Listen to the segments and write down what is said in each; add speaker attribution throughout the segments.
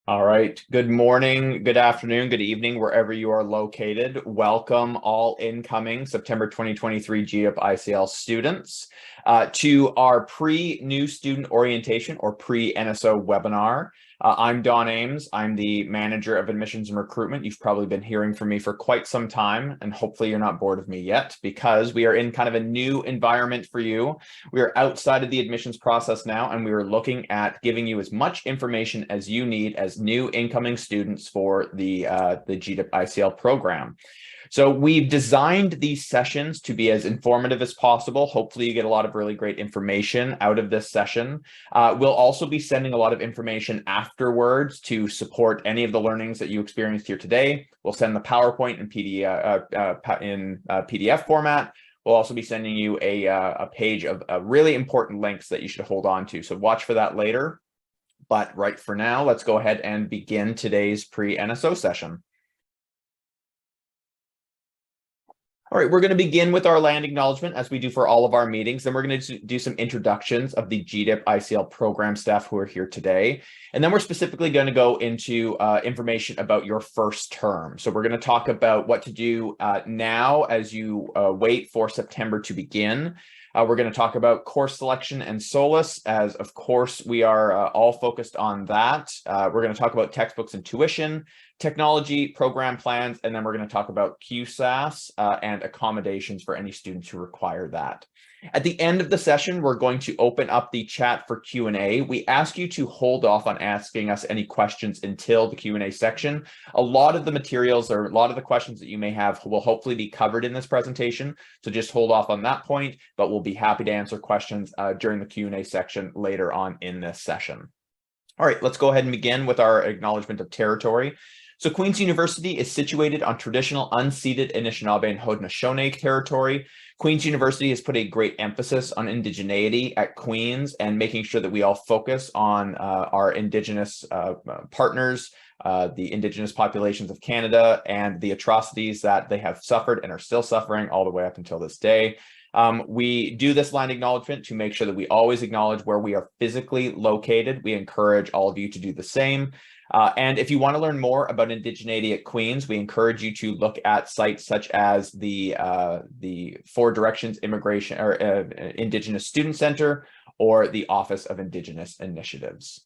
Speaker 1: All right. Good morning, good afternoon, good evening, wherever you are located. Welcome all incoming September 2023 GEOP ICL students to our pre-new student orientation or pre-NSO webinar. I'm Don Ames. I'm the manager of admissions and recruitment. You've probably been hearing from me for quite some time, and hopefully you're not bored of me yet because we are in kind of a new environment for you. We are outside of the admissions process now, and we are looking at giving you as much information as you need as new incoming students for the GDIP ICL program. So we've designed these sessions to be as informative as possible. Hopefully you get a lot of really great information out of this session. We'll also be sending a lot of information afterwards to support any of the learnings that you experienced here today. We'll send the PowerPoint in PDF format. We'll also be sending you a page of really important links that you should hold on to. So watch for that later. But right for now, let's go ahead and begin today's pre-NSO session. All right, we're going to begin with our land acknowledgement as we do for all of our meetings. Then we're going to do some introductions of the GDIP ICL program staff who are here today. And then we're specifically going to go into information about your first term. So we're going to talk about what to do now as you wait for September to begin. We're going to talk about course selection and SOLAS, as of course we are all focused on that. We're going to talk about textbooks and tuition, technology, program plans, and then we're going to talk about QSAS and accommodations for any students who require that. At the end of the session, we're going to open up the chat for Q&A. We ask you to hold off on asking us any questions until the Q&A section. A lot of the materials or a lot of the questions that you may have will hopefully be covered in this presentation. So just hold off on that point, but we'll be happy to answer questions during the Q&A section later on in this session. All right, let's go ahead and begin with our acknowledgement of territory. So Queen's University is situated on traditional unceded Anishinaabe and Haudenosaunee territory. Queen's University has put a great emphasis on indigeneity at Queen's and making sure that we all focus on our Indigenous partners, the Indigenous populations of Canada, and the atrocities that they have suffered and are still suffering all the way up until this day. We do this land acknowledgement to make sure that we always acknowledge where we are physically located. We encourage all of you to do the same. And if you want to learn more about indigeneity at Queen's, we encourage you to look at sites such as the Four Directions Immigration or Indigenous Student Center or the Office of Indigenous Initiatives.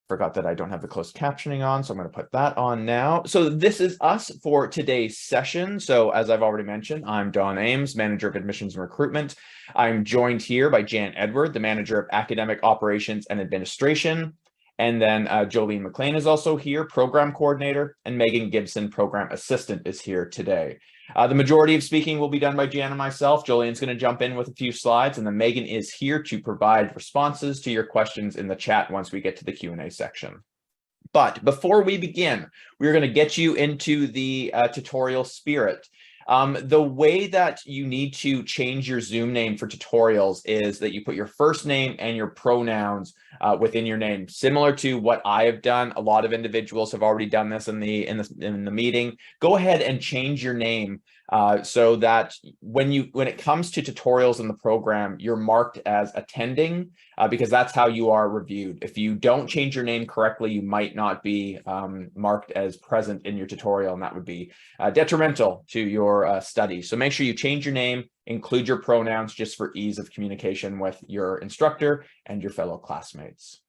Speaker 1: Forgot that I don't have the closed captioning on, so I'm going to put that on now. So this is us for today's session. So as I've already mentioned, I'm Don Ames, Manager of Admissions and Recruitment. I'm joined here by Jan Edward, the Manager of Academic Operations and Administration. And then Jolene McLean is also here, Program Coordinator, and Megan Gibson, Program Assistant, is here today. The majority of speaking will be done by Jan and myself. Jolene's going to jump in with a few slides, and then Megan is here to provide responses to your questions in the chat once we get to the Q&A section. But before we begin, we're going to get you into the tutorial spirit. The way that you need to change your Zoom name for tutorials is that you put your first name and your pronouns within your name, similar to what I have done. A lot of individuals have already done this in the meeting. Go ahead and change your name so that when it comes to tutorials in the program, you're marked as attending because that's how you are reviewed. If you don't change your name correctly, you might not be marked as present in your tutorial, and that would be detrimental to your study. So make sure you change your name, include your pronouns just for ease of communication with your instructor and your fellow classmates.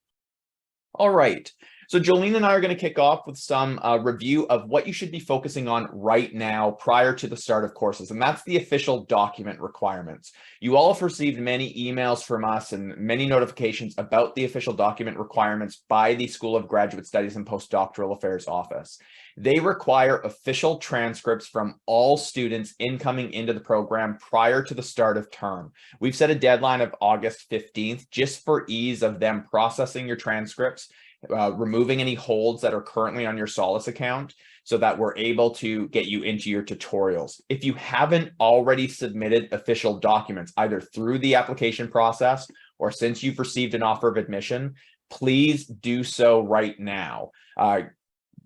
Speaker 1: All right, so Jolene and I are going to kick off with some review of what you should be focusing on right now prior to the start of courses, and that's the official document requirements. You all have received many emails from us and many notifications about the official document requirements by the School of Graduate Studies and Postdoctoral Affairs Office. They require official transcripts from all students incoming into the program prior to the start of term. We've set a deadline of August 15th just for ease of them processing your transcripts, removing any holds that are currently on your SOLAS account so that we're able to get you into your tutorials. If you haven't already submitted official documents, either through the application process or since you've received an offer of admission, please do so right now.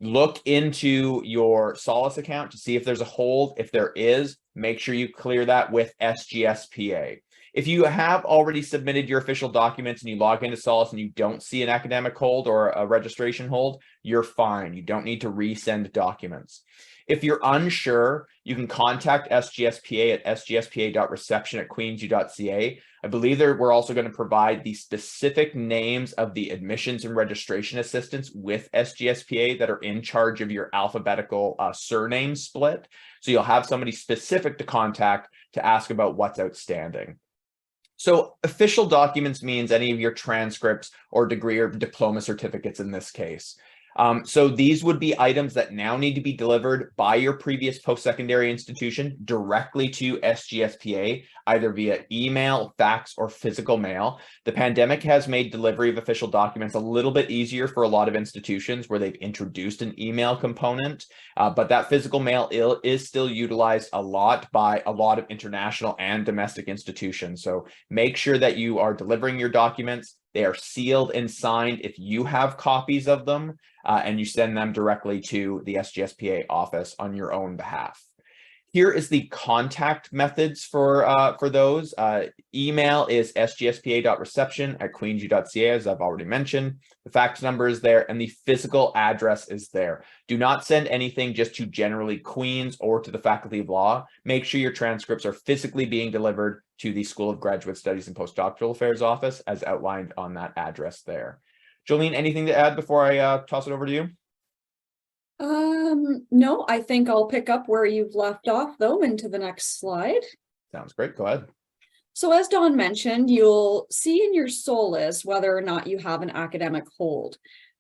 Speaker 1: Look into your SOLAS account to see if there's a hold. If there is, make sure you clear that with SGSPA. If you have already submitted your official documents and you log into Solus and you don't see an academic hold or a registration hold, you're fine. You don't need to resend documents. If you're unsure, you can contact SGSPA at sgspa.reception@queensu.ca. I believe we're also going to provide the specific names of the admissions and registration assistants with SGSPA that are in charge of your alphabetical surname split. So you'll have somebody specific to contact to ask about what's outstanding. So official documents means any of your transcripts or degree or diploma certificates in this case. So these would be items that now need to be delivered by your previous post-secondary institution directly to SGSPA, either via email, fax, or physical mail. The pandemic has made delivery of official documents a little bit easier for a lot of institutions where they've introduced an email component, but that physical mail is still utilized a lot by a lot of international and domestic institutions. So make sure that you are delivering your documents. They are sealed and signed if you have copies of them, and you send them directly to the SGSPA office on your own behalf. Here is the contact methods for those. Email is sgspa.reception@queensu.ca, as I've already mentioned. The fax number is there, and the physical address is there. Do not send anything just to generally Queens or to the Faculty of Law. Make sure your transcripts are physically being delivered to the School of Graduate Studies and Postdoctoral Affairs office, as outlined on that address there. Jolene, anything to add before I toss it over to you?
Speaker 2: No, I think I'll pick up where you've left off, though, into the next slide.
Speaker 1: Sounds great. Go ahead.
Speaker 2: So as Dawn mentioned, you'll see in your SOLAS whether or not you have an academic hold.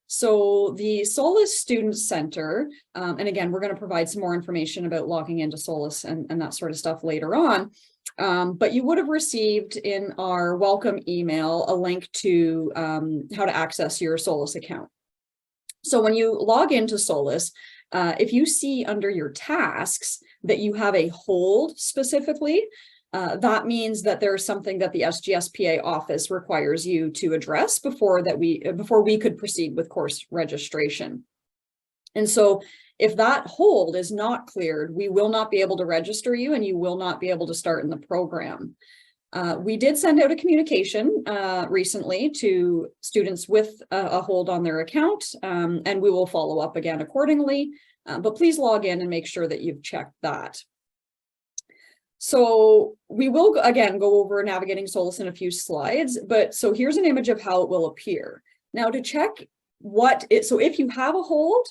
Speaker 2: So the SOLAS Student Center, and again, we're going to provide some more information about logging into SOLAS and that sort of stuff later on. But you would have received in our welcome email a link to how to access your SOLAS account. So when you log into SOLAS, if you see under your tasks that you have a hold specifically, that means that there's something that the SGSPA office requires you to address before we could proceed with course registration. And so if that hold is not cleared, we will not be able to register you and you will not be able to start in the program. We did send out a communication recently to students with a hold on their account, and we will follow up again accordingly, but please log in and make sure that you've checked that. So we will again go over navigating SOLAS in a few slides, but so here's an image of how it will appear. Now to check so if you have a hold,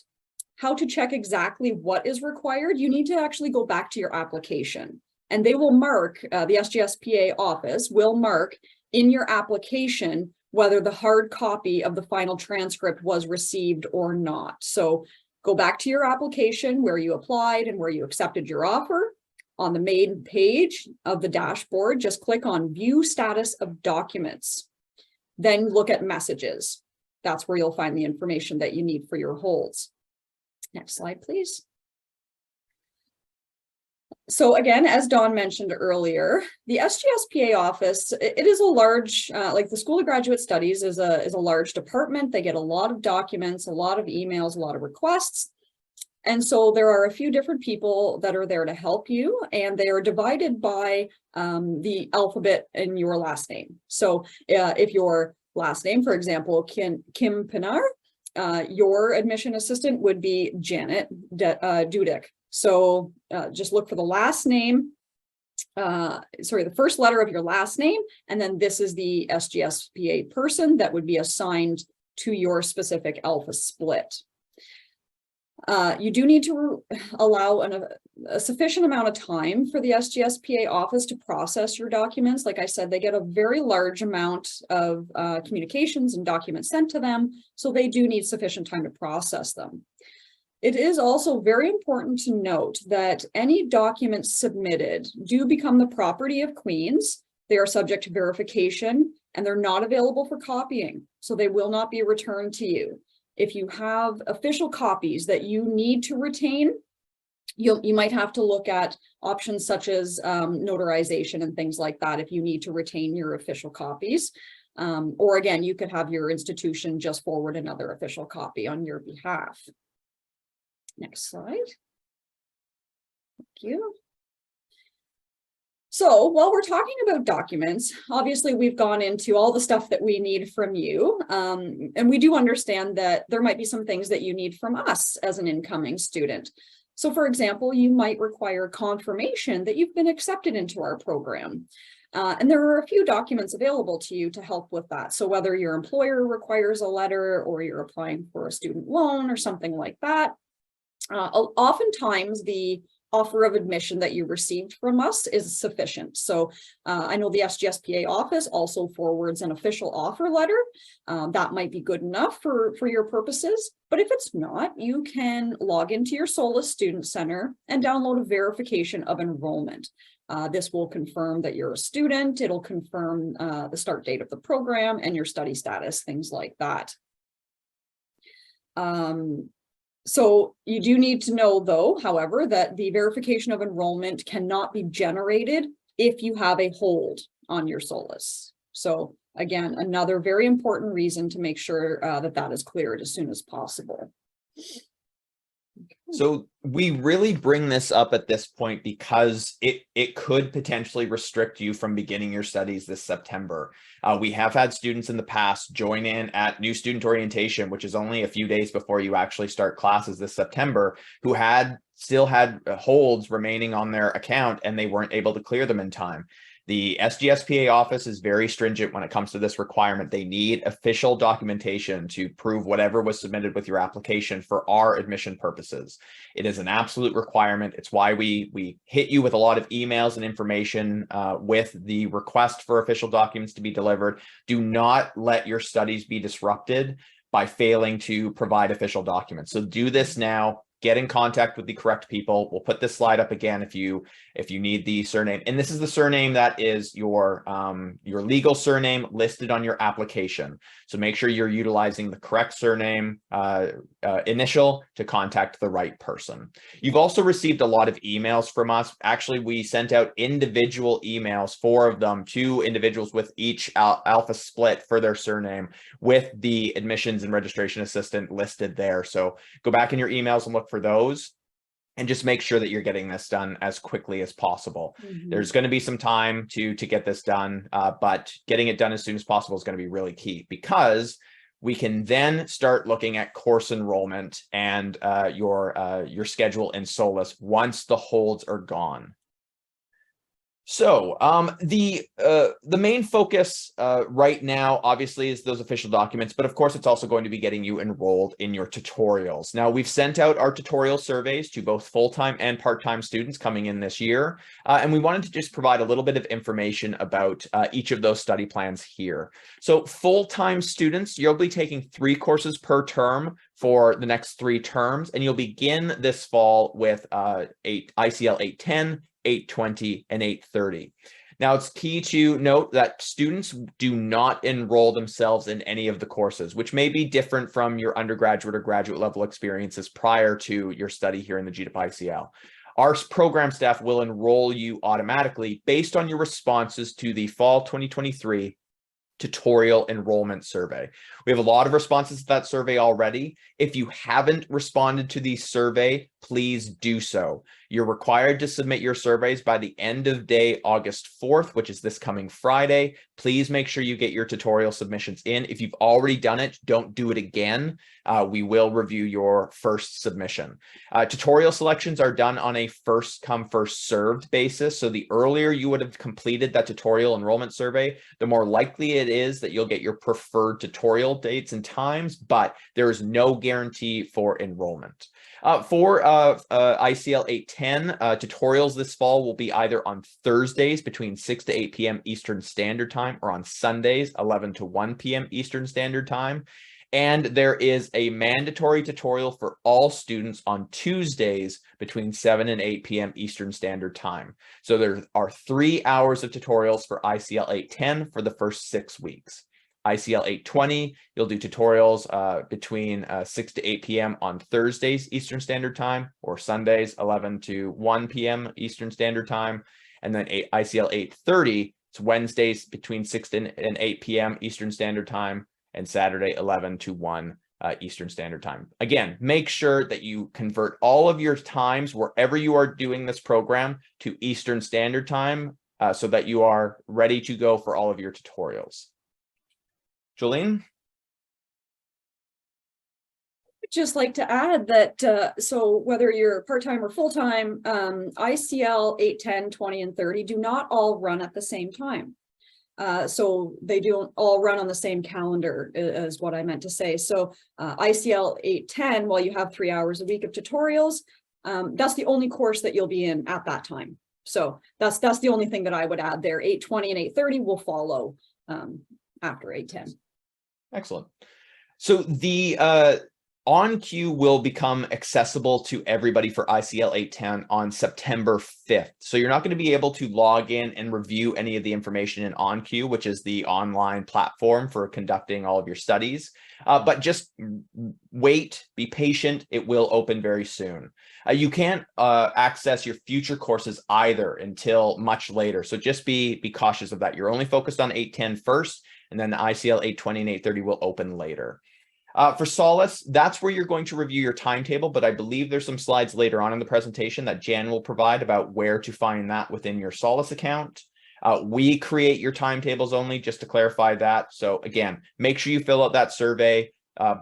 Speaker 2: how to check exactly what is required, you need to actually go back to your application. And they will mark, the SGSPA office will mark in your application whether the hard copy of the final transcript was received or not. So go back to your application where you applied and where you accepted your offer. On the main page of the dashboard, just click on View Status of Documents. Then look at Messages. That's where you'll find the information that you need for your holds. Next slide, please. So again, as Dawn mentioned earlier, the SGSPA office, it is a large, like the School of Graduate Studies is a large department. They get a lot of documents, a lot of emails, a lot of requests. And so there are a few different people that are there to help you, and they are divided by the alphabet in your last name. So if your last name, for example, Kim Pinar, your admission assistant would be Janet Dudek. So just look for the last name, the first letter of your last name, and then this is the SGSPA person that would be assigned to your specific alpha split. You do need to allow a sufficient amount of time for the SGSPA office to process your documents. Like I said, they get a very large amount of communications and documents sent to them, so they do need sufficient time to process them. It is also very important to note that any documents submitted do become the property of Queen's. They are subject to verification and they're not available for copying, so they will not be returned to you. If you have official copies that you need to retain, you might have to look at options such as notarization and things like that if you need to retain your official copies. Or again, you could have your institution just forward another official copy on your behalf. Next slide. Thank you. So while we're talking about documents, obviously we've gone into all the stuff that we need from you. And we do understand that there might be some things that you need from us as an incoming student. So for example, you might require confirmation that you've been accepted into our program. And there are a few documents available to you to help with that. So whether your employer requires a letter or you're applying for a student loan or something like that, oftentimes the offer of admission that you received from us is sufficient. So I know the SGSPA office also forwards an official offer letter. That might be good enough for your purposes. But if it's not, you can log into your SOLAS Student Center and download a verification of enrollment. This will confirm that you're a student. It'll confirm the start date of the program and your study status, things like that. So you do need to know, though, however, that the verification of enrollment cannot be generated if you have a hold on your SOLAS. So again, another very important reason to make sure that that is cleared as soon as possible.
Speaker 1: So we really bring this up at this point because it could potentially restrict you from beginning your studies this September. We have had students in the past join in at new student orientation, which is only a few days before you actually start classes this September, who still had holds remaining on their account and they weren't able to clear them in time. The SGSPA office is very stringent when it comes to this requirement. They need official documentation to prove whatever was submitted with your application for our admission purposes. It is an absolute requirement. It's why we hit you with a lot of emails and information with the request for official documents to be delivered. Do not let your studies be disrupted by failing to provide official documents. So do this now. Get in contact with the correct people. We'll put this slide up again if you need the surname. And this is the surname that is your legal surname listed on your application. So make sure you're utilizing the correct surname initial to contact the right person. You've also received a lot of emails from us. Actually, we sent out individual emails, 4 of them, to individuals with each alpha split for their surname with the admissions and registration assistant listed there. So go back in your emails and look for those and just make sure that you're getting this done as quickly as possible. There's going to be some time to get this done, but getting it done as soon as possible is going to be really key, because we can then start looking at course enrollment and your schedule in SOLAS once the holds are gone. So the main focus right now, obviously, is those official documents, but of course, it's also going to be getting you enrolled in your tutorials. Now, we've sent out our tutorial surveys to both full-time and part-time students coming in this year, and we wanted to just provide a little bit of information about each of those study plans here. So full-time students, you'll be taking 3 courses per term for the next 3 terms, and you'll begin this fall with ICL 810, 820, and 830. Now, it's key to note that students do not enroll themselves in any of the courses, which may be different from your undergraduate or graduate level experiences prior to your study here in the GDIP ICL. Our program staff will enroll you automatically based on your responses to the fall 2023 tutorial enrollment survey. We have a lot of responses to that survey already. If you haven't responded to the survey, please do so. You're required to submit your surveys by the end of day August 4th, which is this coming Friday. Please make sure you get your tutorial submissions in. If you've already done it, don't do it again. We will review your first submission. Tutorial selections are done on a first come, first served basis. So the earlier you would have completed that tutorial enrollment survey, the more likely it is that you'll get your preferred tutorial dates and times, but there is no guarantee for enrollment. For ICL 810, tutorials this fall will be either on Thursdays between 6 to 8 p.m. Eastern Standard Time or on Sundays 11 to 1 p.m. Eastern Standard Time. And there is a mandatory tutorial for all students on Tuesdays between 7 and 8 p.m. Eastern Standard Time. So there are 3 hours of tutorials for ICL 810 for the first 6 weeks. ICL 820, you'll do tutorials between 6 to 8 p.m. on Thursdays Eastern Standard Time or Sundays 11 to 1 p.m. Eastern Standard Time. And then ICL 830, it's Wednesdays between 6 and 8 p.m. Eastern Standard Time and Saturday 11 to 1 Eastern Standard Time. Again, make sure that you convert all of your times wherever you are doing this program to Eastern Standard Time so that you are ready to go for all of your tutorials. Jolene?
Speaker 2: Just like to add that, so whether you're part-time or full-time, ICL 8, 10, 20, and 30 do not all run at the same time. So they don't all run on the same calendar is what I meant to say. So ICL 810, while you have 3 hours a week of tutorials, that's the only course that you'll be in at that time. So that's the only thing that I would add there. 820 and 830 will follow after 810.
Speaker 1: Excellent. So the OnQ will become accessible to everybody for ICL 810 on September 5th. So you're not going to be able to log in and review any of the information in OnQ, which is the online platform for conducting all of your studies. But just wait, be patient. It will open very soon. You can't access your future courses either until much later. So just be cautious of that. You're only focused on 810 first, and then the ICL 820 and 830 will open later. For Solace, that's where you're going to review your timetable, but I believe there's some slides later on in the presentation that Jan will provide about where to find that within your Solace account. We create your timetables only, just to clarify that. So again, make sure you fill out that survey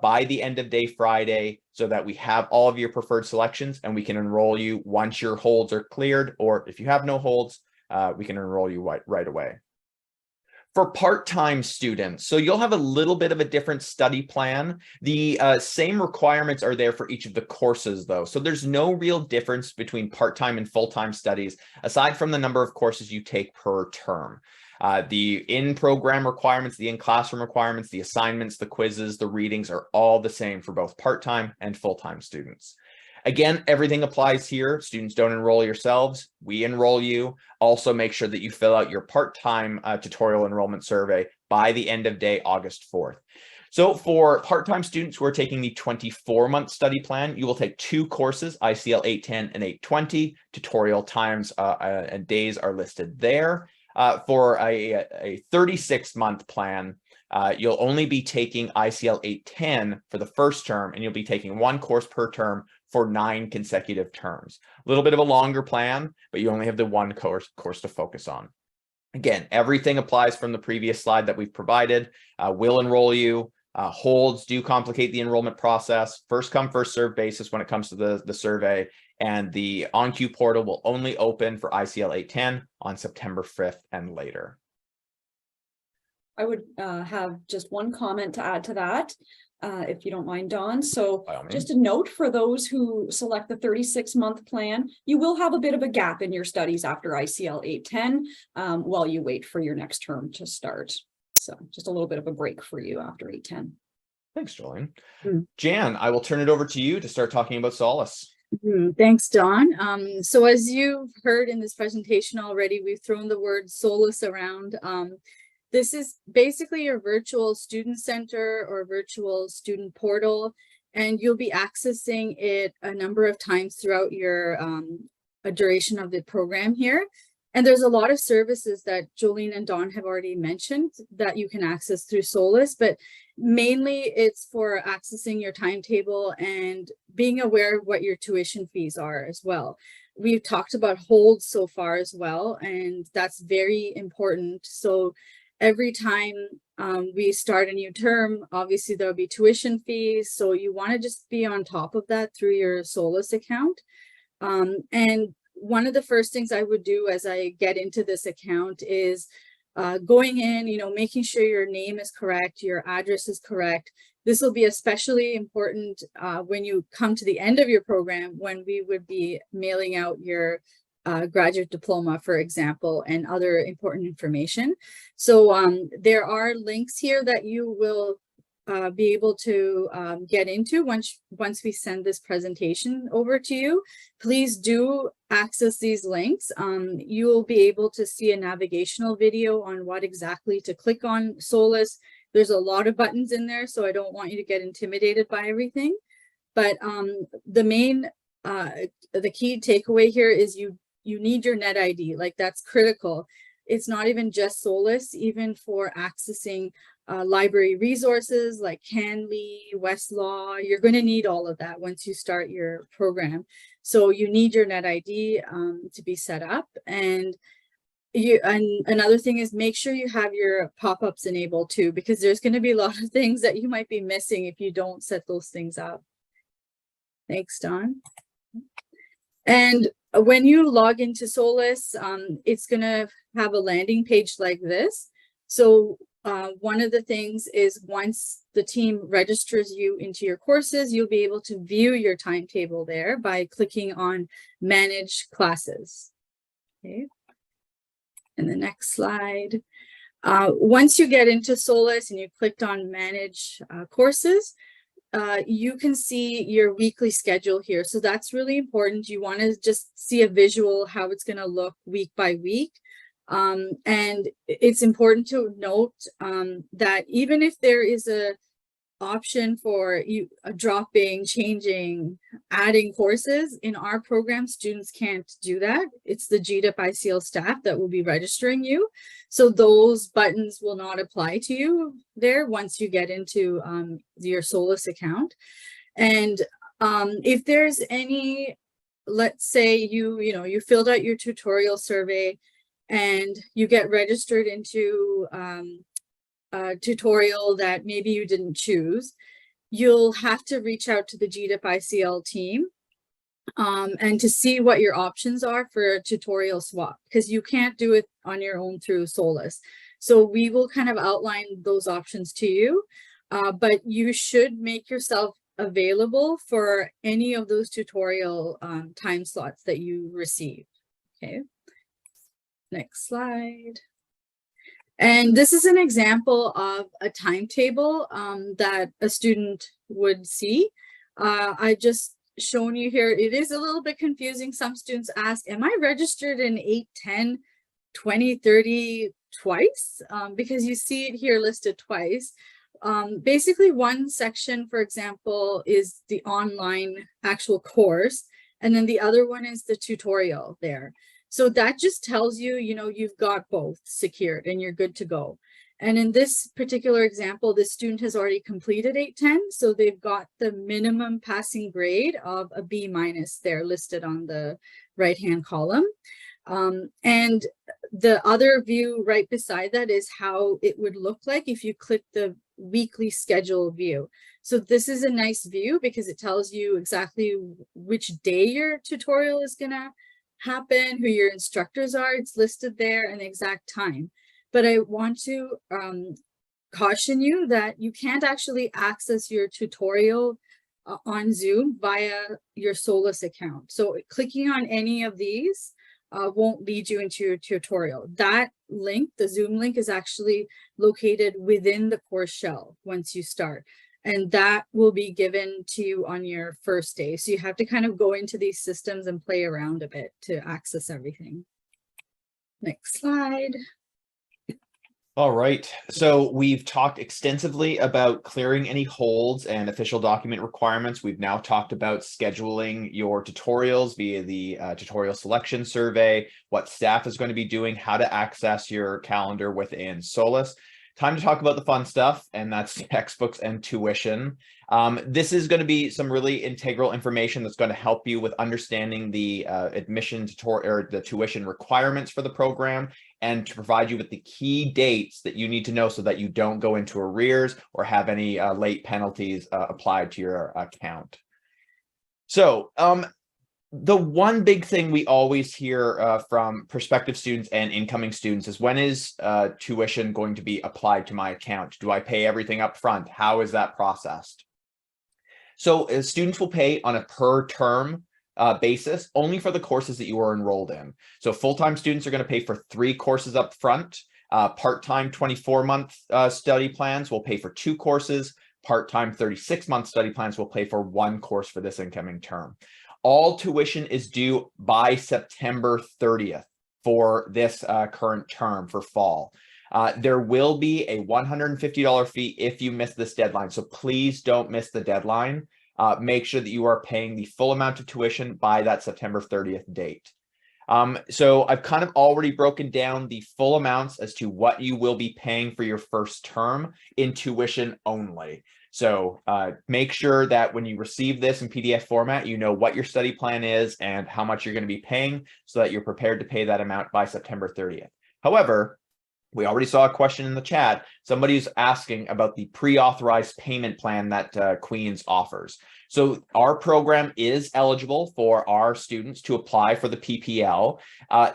Speaker 1: by the end of day Friday so that we have all of your preferred selections and we can enroll you once your holds are cleared, or if you have no holds, we can enroll you right away. For part-time students, so you'll have a little bit of a different study plan. The same requirements are there for each of the courses though. So there's no real difference between part-time and full-time studies, aside from the number of courses you take per term. The in-program requirements, the in-classroom requirements, the assignments, the quizzes, the readings are all the same for both part-time and full-time students. Again, everything applies here. Students don't enroll yourselves. We enroll you. Also, make sure that you fill out your part-time tutorial enrollment survey by the end of day August 4th. So for part-time students who are taking the 24-month study plan, you will take 2 courses, ICL 810 and 820. Tutorial times and days are listed there. For a 36-month plan, you'll only be taking ICL 810 for the first term, and you'll be taking 1 course per term for 9 consecutive terms. A little bit of a longer plan, but you only have the 1 course to focus on. Again, everything applies from the previous slide that we've provided. We'll enroll you. Holds do complicate the enrollment process. First come, first serve basis when it comes to the survey. And the OnQ portal will only open for ICL 810 on September 5th and later.
Speaker 2: I would have just one comment to add to that, if you don't mind, Don. So just a note for those who select the 36-month plan, you will have a bit of a gap in your studies after ICL 810 while you wait for your next term to start. So just a little bit of a break for you after 810.
Speaker 1: Thanks, Jolene. Jan, I will turn it over to you to start talking about Solace.
Speaker 3: Thanks, Don. So as you've heard in this presentation already, we've thrown the word Solace around. This is basically your virtual student center or virtual student portal, and you'll be accessing it a number of times throughout your duration of the program here. And there's a lot of services that Jolene and Don have already mentioned that you can access through Solace, but mainly it's for accessing your timetable and being aware of what your tuition fees are as well. We've talked about holds so far as well, and that's very important. So every time we start a new term, obviously there'll be tuition fees. So you want to just be on top of that through your Solace account. And one of the first things I would do as I get into this account is going in, making sure your name is correct, your address is correct. This will be especially important when you come to the end of your program, when we would be mailing out your graduate diploma, for example, and other important information. So there are links here that you will be able to get into once we send this presentation over to you. Please do access these links. You will be able to see a navigational video on what exactly to click on Solace. There's a lot of buttons in there, so I don't want you to get intimidated by everything. But the main, the key takeaway here is you need your net ID. Like, that's critical. It's not even just Solace, even for accessing library resources like Canly, Westlaw, you're going to need all of that once you start your program. So you need your net ID to be set up. And and another thing is make sure you have your pop-ups enabled too, because there's going to be a lot of things that you might be missing if you don't set those things up. Thanks, Don. And when you log into Solus, it's going to have a landing page like this. So one of the things is once the team registers you into your courses, you'll be able to view your timetable there by clicking on Manage Classes. Okay. And the next slide. Once you get into Solus and you clicked on Manage Courses, you can see your weekly schedule here. So that's really important. You want to just see a visual how it's going to look week by week. And it's important to note that even if there is a option for you dropping, changing, adding courses in our program, students can't do that. It's the GDIP ICL staff that will be registering you. So those buttons will not apply to you there once you get into your Solus account. And if there's any, let's say you filled out your tutorial survey and you get registered into a tutorial that maybe you didn't choose, you'll have to reach out to the GDIP ICL team and to see what your options are for a tutorial swap, because you can't do it on your own through Solus. So we will kind of outline those options to you, but you should make yourself available for any of those tutorial time slots that you receive. Okay, next slide. And this is an example of a timetable that a student would see. I just shown you here. It is a little bit confusing. Some students ask, am I registered in 8, 10, 20, 30 twice? Because you see it here listed twice. Basically, one section, for example, is the online actual course, and then the other one is the tutorial there. So that just tells you, you've got both secured and you're good to go. And in this particular example, the student has already completed 810. So they've got the minimum passing grade of a B- there listed on the right-hand column. And the other view right beside that is how it would look like if you click the weekly schedule view. So this is a nice view because it tells you exactly which day your tutorial is going to happen, who your instructors are, it's listed there, and the exact time. But I want to caution you that you can't actually access your tutorial on Zoom via your Solus account. So clicking on any of these won't lead you into your tutorial. That link, the Zoom link, is actually located within the course shell once you start. And that will be given to you on your first day. So you have to kind of go into these systems and play around a bit to access everything. Next slide.
Speaker 1: All right, so we've talked extensively about clearing any holds and official document requirements. We've now talked about scheduling your tutorials via the tutorial selection survey, what staff is going to be doing, how to access your calendar within Solus. Time to talk about the fun stuff, and that's textbooks and tuition. This is going to be some really integral information that's going to help you with understanding the admission or the tuition requirements for the program, and to provide you with the key dates that you need to know so that you don't go into arrears or have any late penalties applied to your account. So the one big thing we always hear from prospective students and incoming students is, when is tuition going to be applied to my account? Do I pay everything up front? How is that processed? So students will pay on a per term basis only for the courses that you are enrolled in. So full-time students are going to pay for 3 courses up front. Part-time 24-month study plans will pay for 2 courses. Part-time 36-month study plans will pay for 1 course for this incoming term. All tuition is due by September 30th for this current term for fall. There will be a $150 fee if you miss this deadline. So please don't miss the deadline. Make sure that you are paying the full amount of tuition by that September 30th date. So I've kind of already broken down the full amounts as to what you will be paying for your first term in tuition only. So make sure that when you receive this in PDF format, you know what your study plan is and how much you're going to be paying so that you're prepared to pay that amount by September 30th. However, we already saw a question in the chat. Somebody's asking about the pre-authorized payment plan that Queens offers. So our program is eligible for our students to apply for the PPL.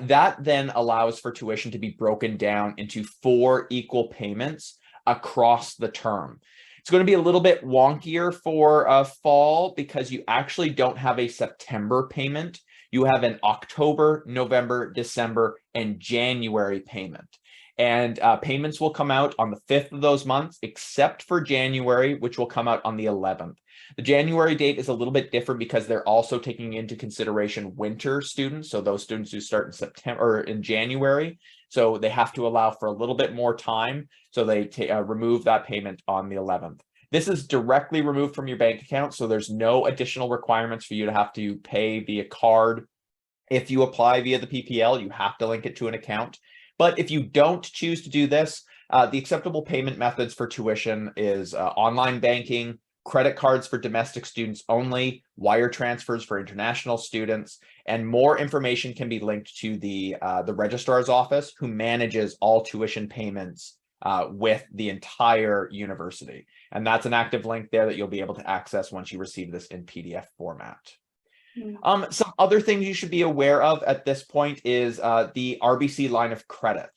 Speaker 1: That then allows for tuition to be broken down into 4 equal payments across the term. It's going to be a little bit wonkier for fall because you actually don't have a September payment. You have an October, November, December, and January payment. And payments will come out on the 5th of those months, except for January, which will come out on the 11th. The January date is a little bit different because they're also taking into consideration winter students. So those students who start in September or in January. So they have to allow for a little bit more time. So they remove that payment on the 11th. This is directly removed from your bank account. So there's no additional requirements for you to have to pay via card. If you apply via the PPL, you have to link it to an account. But if you don't choose to do this, the acceptable payment methods for tuition is online banking, credit cards for domestic students only, wire transfers for international students, and more information can be linked to the registrar's office, who manages all tuition payments with the entire university. And that's an active link there that you'll be able to access once you receive this in PDF format. Some other things you should be aware of at this point is the RBC line of credit.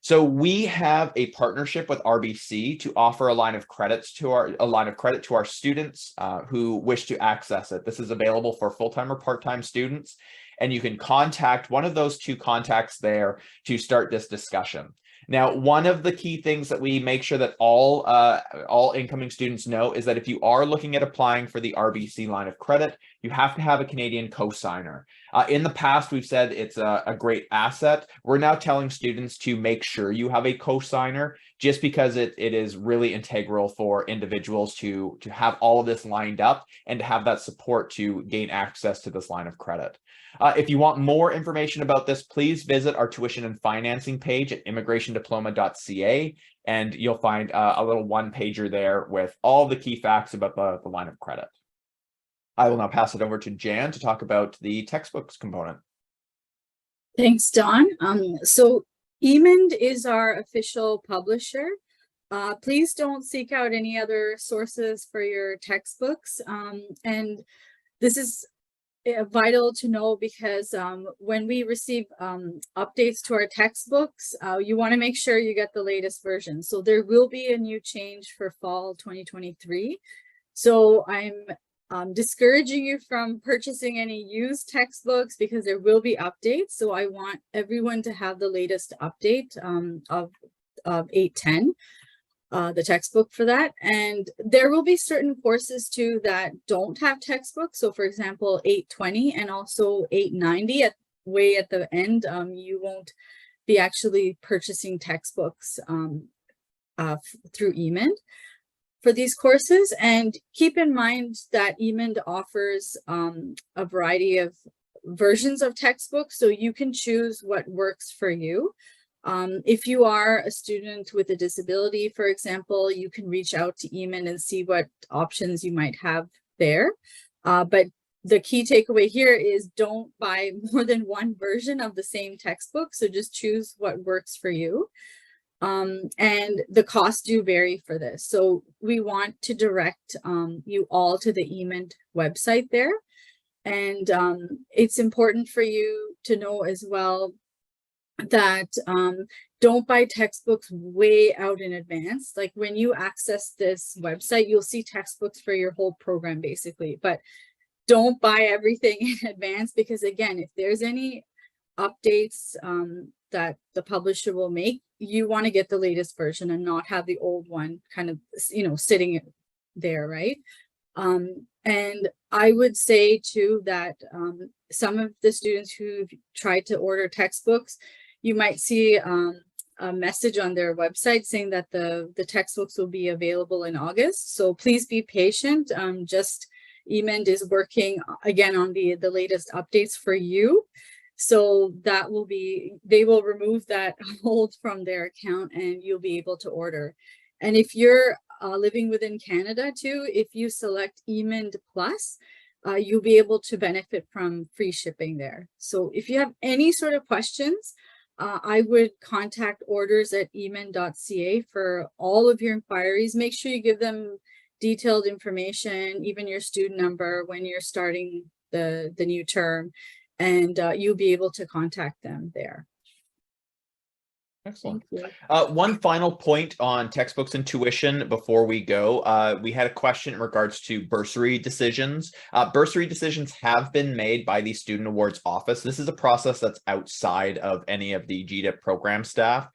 Speaker 1: So we have a partnership with RBC to offer a line of credit to our students who wish to access it. This is available for full-time or part-time students, and you can contact one of those 2 contacts there to start this discussion. Now, one of the key things that we make sure that all incoming students know is that if you are looking at applying for the RBC line of credit, you have to have a Canadian cosigner. In the past, we've said it's a great asset. We're now telling students to make sure you have a cosigner, just because it is really integral for individuals to have all of this lined up and to have that support to gain access to this line of credit. If you want more information about this, please visit our tuition and financing page at immigrationdiploma.ca, and you'll find a little one-pager there with all the key facts about the line of credit. I will now pass it over to Jan to talk about the textbooks component.
Speaker 3: Thanks, Don. So eMIND is our official publisher. Please don't seek out any other sources for your textbooks. And this is vital to know because when we receive updates to our textbooks, you want to make sure you get the latest version. So there will be a new change for fall 2023. So I'm discouraging you from purchasing any used textbooks because there will be updates. So I want everyone to have the latest update of 810. The textbook for that. And there will be certain courses too that don't have textbooks. So for example, 820 and also 890 way at the end, you won't be actually purchasing textbooks through eMIND for these courses. And keep in mind that eMIND offers a variety of versions of textbooks, so you can choose what works for you. If you are a student with a disability, for example, you can reach out to eMIND and see what options you might have there. But the key takeaway here is don't buy more than one version of the same textbook. So just choose what works for you. And the costs do vary for this. So we want to direct you all to the eMIND website there. And it's important for you to know as well that don't buy textbooks way out in advance. Like when you access this website, you'll see textbooks for your whole program basically, but don't buy everything in advance, because again, if there's any updates that the publisher will make, you want to get the latest version and not have the old one kind of, sitting there, right? And I would say too that some of the students who've tried to order textbooks, you might see a message on their website saying that the textbooks will be available in August. So please be patient. Just eMIND is working again on the latest updates for you. So that will be, they will remove that hold from their account and you'll be able to order. And if you're living within Canada too, if you select eMIND Plus, you'll be able to benefit from free shipping there. So if you have any sort of questions, I would contact orders@emin.ca for all of your inquiries. Make sure you give them detailed information, even your student number when you're starting the new term, and you'll be able to contact them there.
Speaker 1: Excellent.
Speaker 3: Thank you.
Speaker 1: One final point on textbooks and tuition before we go. We had a question in regards to bursary decisions. Bursary decisions have been made by the Student Awards Office. This is a process that's outside of any of the GDIP program staff.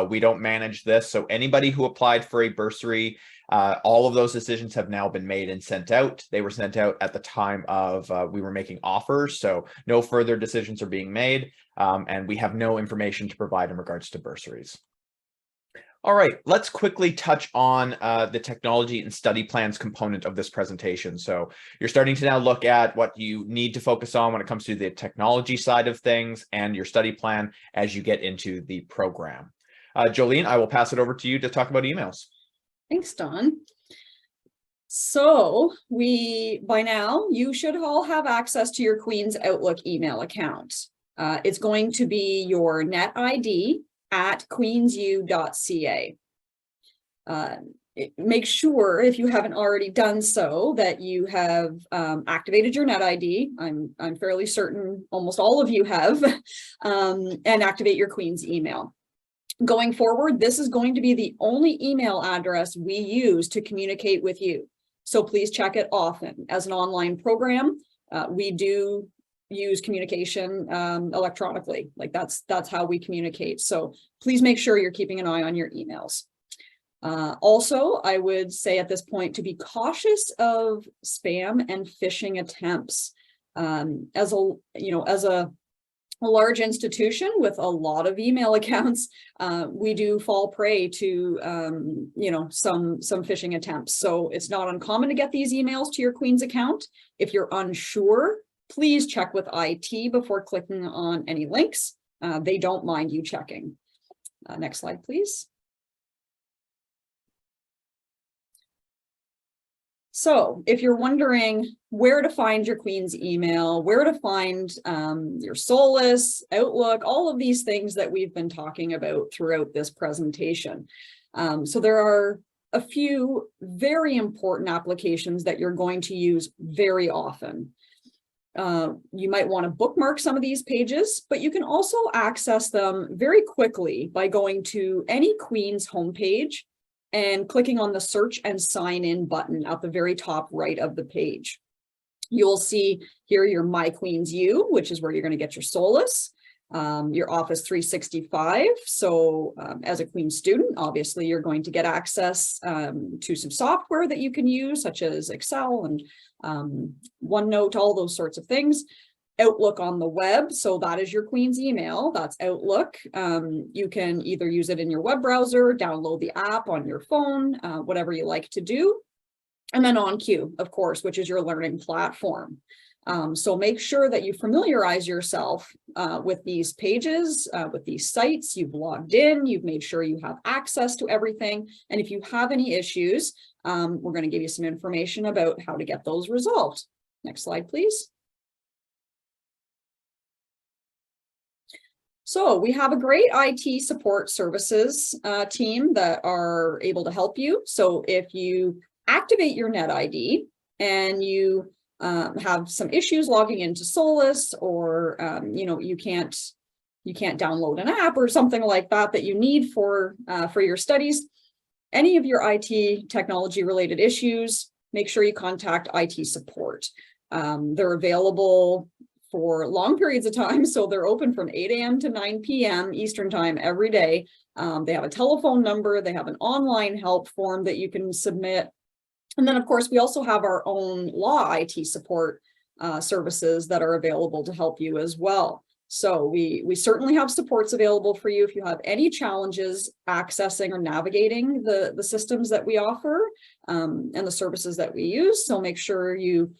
Speaker 1: We don't manage this, so anybody who applied for a bursary, all of those decisions have now been made and sent out. They were sent out at the time of we were making offers, so no further decisions are being made, and we have no information to provide in regards to bursaries. All right, let's quickly touch on the technology and study plans component of this presentation. So you're starting to now look at what you need to focus on when it comes to the technology side of things and your study plan as you get into the program. Jolene, I will pass it over to you to talk about emails.
Speaker 2: Thanks, Don. So by now, you should all have access to your Queen's Outlook email account. It's going to be your net ID at queensu.ca. Make sure, if you haven't already done so, that you have activated your net ID. I'm fairly certain almost all of you have, and activate your Queen's email. Going forward, this is going to be the only email address we use to communicate with you. So please check it often. As an online program, we do use communication electronically. Like that's how we communicate. So please make sure you're keeping an eye on your emails. Also, I would say at this point to be cautious of spam and phishing attempts. As a large institution with a lot of email accounts, we do fall prey to some phishing attempts. So it's not uncommon to get these emails to your Queen's account. If you're unsure, please check with IT before clicking on any links. They don't mind you checking. Next slide, please. So if you're wondering where to find your Queen's email, where to find your Solus, Outlook, all of these things that we've been talking about throughout this presentation. So there are a few very important applications that you're going to use very often. You might want to bookmark some of these pages, but you can also access them very quickly by going to any Queen's homepage and clicking on the search and sign in button at the very top right of the page. You'll see here your My Queen's U, which is where you're going to get your Solus, your Office 365. So as a Queen's student, obviously you're going to get access to some software that you can use, such as Excel and OneNote, all those sorts of things. Outlook on the web, so that is your Queen's email, that's Outlook. You can either use it in your web browser, download the app on your phone, whatever you like to do. And then OnQ, of course, which is your learning platform. So make sure that you familiarize yourself with these pages, with these sites. You've logged in, you've made sure you have access to everything. And if you have any issues, we're going to give you some information about how to get those resolved. Next slide, please. So we have a great IT support services team that are able to help you. So if you activate your net ID and you have some issues logging into Solus, or you can't download an app or something like that you need for your studies, any of your IT technology related issues, make sure you contact IT support. They're available for long periods of time. So they're open from 8 a.m. to 9 p.m. Eastern time every day. They have a telephone number. They have an online help form that you can submit. And then, of course, we also have our own law IT support services that are available to help you as well. So we certainly have supports available for you if you have any challenges accessing or navigating the systems that we offer and the services that we use. So make sure you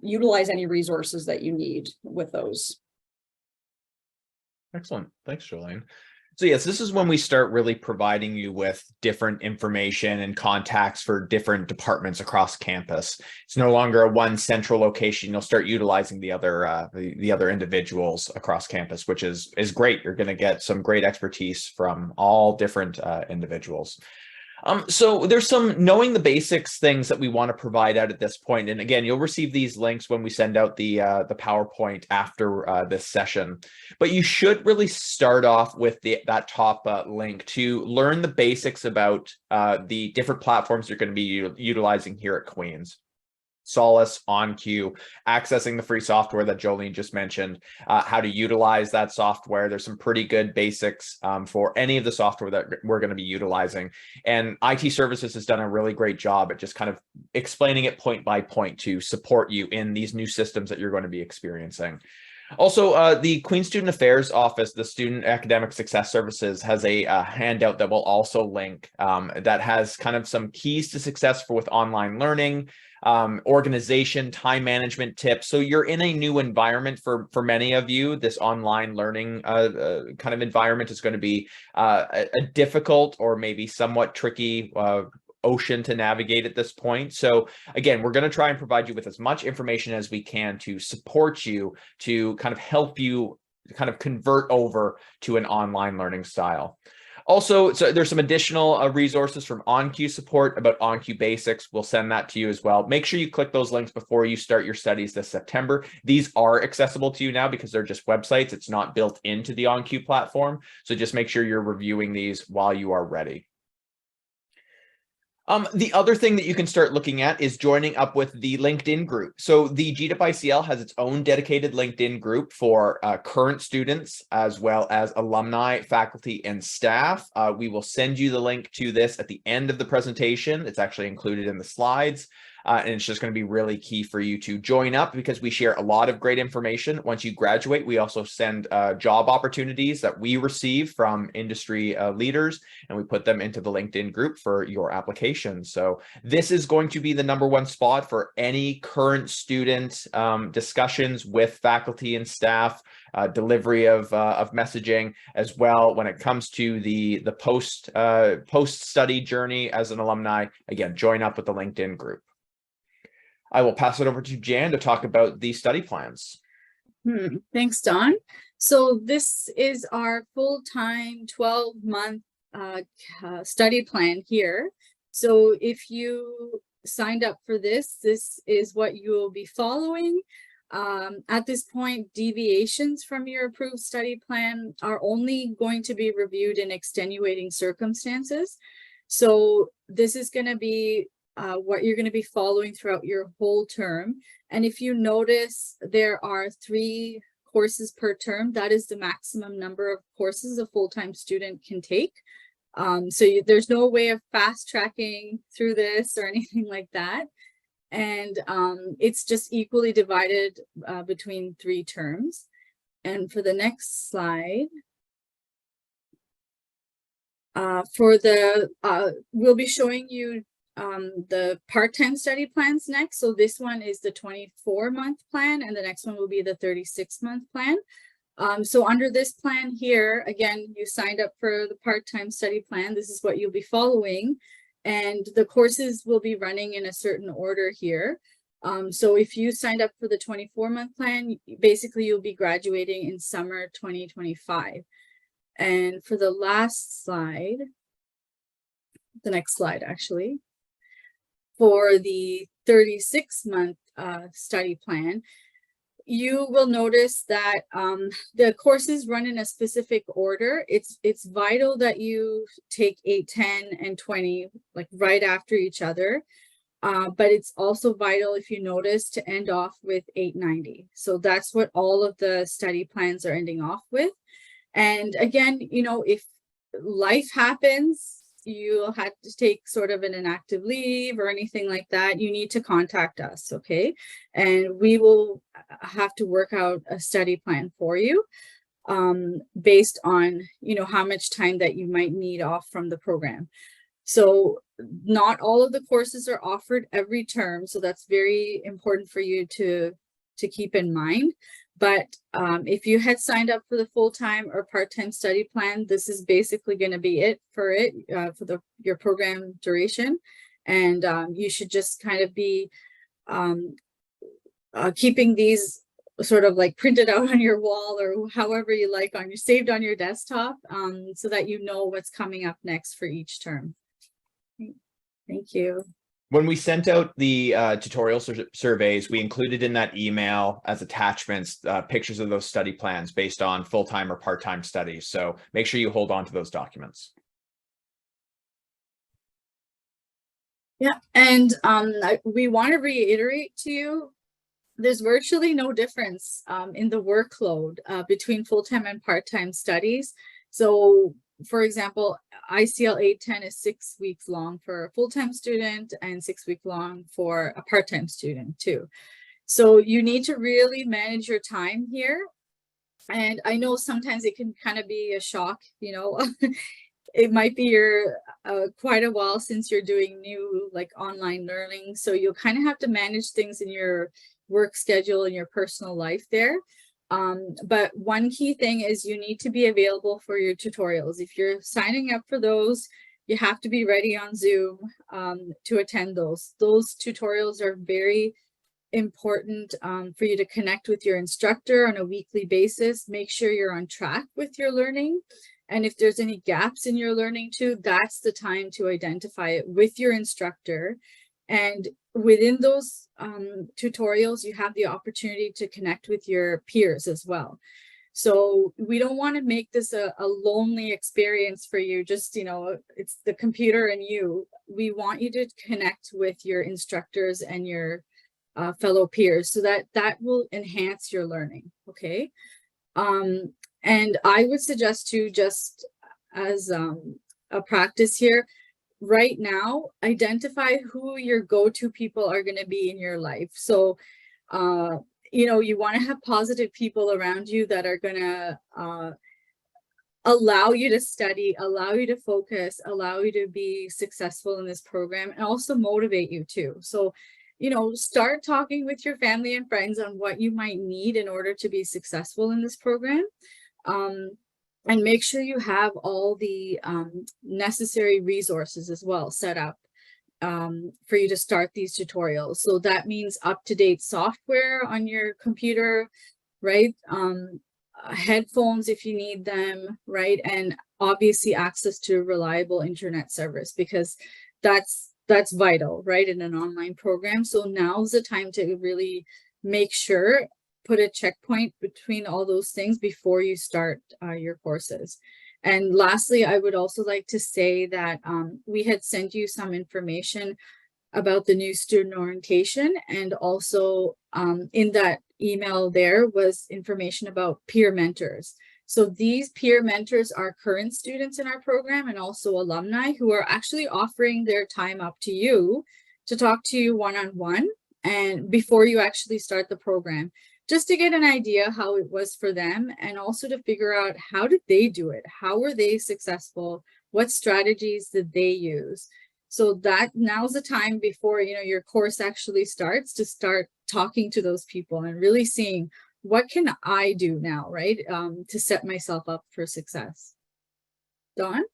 Speaker 2: utilize any resources that you need with those.
Speaker 1: Excellent. Thanks, Jolene. So yes, this is when we start really providing you with different information and contacts for different departments across campus. It's no longer a one central location. You'll start utilizing the other individuals across campus, which is great. You're going to get some great expertise from all different individuals. So there's some knowing the basics things that we want to provide out at this point. And again, you'll receive these links when we send out the PowerPoint after this session. But you should really start off with that top link to learn the basics about the different platforms you're going to be utilizing here at Queen's. Solace, OnQ, accessing the free software that Jolene just mentioned, how to utilize that software. There's some pretty good basics for any of the software that we're going to be utilizing. And IT Services has done a really great job at just kind of explaining it point by point to support you in these new systems that you're going to be experiencing. Also, the Queen Student Affairs Office, the Student Academic Success Services, has a handout that will also link that has kind of some keys to success with online learning, organization, time management tips. So you're in a new environment for many of you. This online learning kind of environment is going to be a difficult or maybe somewhat tricky ocean to navigate at this point. So again, we're going to try and provide you with as much information as we can to support you, to kind of help you kind of convert over to an online learning style. Also, so there's some additional resources from OnQ support about OnQ basics. We'll send that to you as well. Make sure you click those links before you start your studies this September. These are accessible to you now because they're just websites. It's not built into the OnQ platform. So just make sure you're reviewing these while you are ready. The other thing that you can start looking at is joining up with the LinkedIn group. So the GDIP ICL has its own dedicated LinkedIn group for current students, as well as alumni, faculty, and staff. We will send you the link to this at the end of the presentation. It's actually included in the slides. And it's just going to be really key for you to join up because we share a lot of great information. Once you graduate, we also send job opportunities that we receive from industry leaders, and we put them into the LinkedIn group for your application. So this is going to be the #1 spot for any current student discussions with faculty and staff, delivery of messaging as well. When it comes to the post-study journey as an alumni, again, join up with the LinkedIn group. I will pass it over to Jan to talk about the study plans.
Speaker 3: Thanks, Don. So this is our full-time 12-month study plan here. So if you signed up for this, this is what you will be following. At this point, deviations from your approved study plan are only going to be reviewed in extenuating circumstances. So this is going to be what you're going to be following throughout your whole term. And if you notice, there are 3 courses per term. That is the maximum number of courses a full-time student can take. So there's no way of fast tracking through this or anything like that. And it's just equally divided between 3 terms. And for the next slide, we'll be showing you the part-time study plans next. So this one is the 24-month plan, and the next one will be the 36-month plan. So under this plan here, again, you signed up for the part-time study plan. This is what you'll be following, and the courses will be running in a certain order here. So if you signed up for the 24-month plan, basically you'll be graduating in summer 2025. And for the last slide, the next slide actually, for the 36-month study plan, you will notice that the courses run in a specific order. It's vital that you take 8, 10, and 20 like right after each other. But it's also vital, if you notice, to end off with 890. So that's what all of the study plans are ending off with. And again, you know, if life happens, you'll have to take sort of an inactive leave or anything like that, you need to contact us, okay? And we will have to work out a study plan for you based on, you know, how much time that you might need off from the program. So not all of the courses are offered every term, so that's very important for you to keep in mind. But if you had signed up for the full-time or part-time study plan, this is basically going to be it for your program duration. And you should just kind of be keeping these sort of like printed out on your wall or however you like saved on your desktop, so that you know what's coming up next for each term. Thank you.
Speaker 1: When we sent out the tutorial surveys, we included in that email as attachments pictures of those study plans based on full-time or part-time studies. So make sure you hold on to those documents.
Speaker 3: Yeah, and we want to reiterate to you, there's virtually no difference in the workload between full-time and part-time studies. So, for example, ICL 810 is 6 weeks long for a full-time student and 6 weeks long for a part-time student too. So you need to really manage your time here. And I know sometimes it can kind of be a shock, you know, it might be quite a while since you're doing new like online learning. So you'll kind of have to manage things in your work schedule and your personal life there. But one key thing is you need to be available for your tutorials. If you're signing up for those, you have to be ready on Zoom to attend those. Those tutorials are very important for you to connect with your instructor on a weekly basis. Make sure you're on track with your learning. And if there's any gaps in your learning too, that's the time to identify it with your instructor. And within those tutorials, you have the opportunity to connect with your peers as well. So we don't want to make this a lonely experience for you. Just, you know, it's the computer and you. We want you to connect with your instructors and your fellow peers so that will enhance your learning. Okay. And I would suggest to just as a practice here, right now, identify who your go-to people are going to be in your life. So, you know, you want to have positive people around you that are going to allow you to study, allow you to focus, allow you to be successful in this program, and also motivate you too. So, you know, start talking with your family and friends on what you might need in order to be successful in this program. And make sure you have all the necessary resources as well set up for you to start these tutorials. So that means up-to-date software on your computer, right? Headphones if you need them, right? And obviously access to reliable internet service, because that's vital, right, in an online program. So now's the time to really make sure, put a checkpoint between all those things before you start your courses. And lastly, I would also like to say that we had sent you some information about the new student orientation, and also in that email there was information about peer mentors. So these peer mentors are current students in our program and also alumni who are actually offering their time up to you to talk to you one-on-one and before you actually start the program, just to get an idea how it was for them, and also to figure out how did they do it? How were they successful? What strategies did they use? So that now's the time before, you know, your course actually starts, to start talking to those people and really seeing what can I do now, right? To set myself up for success. Don?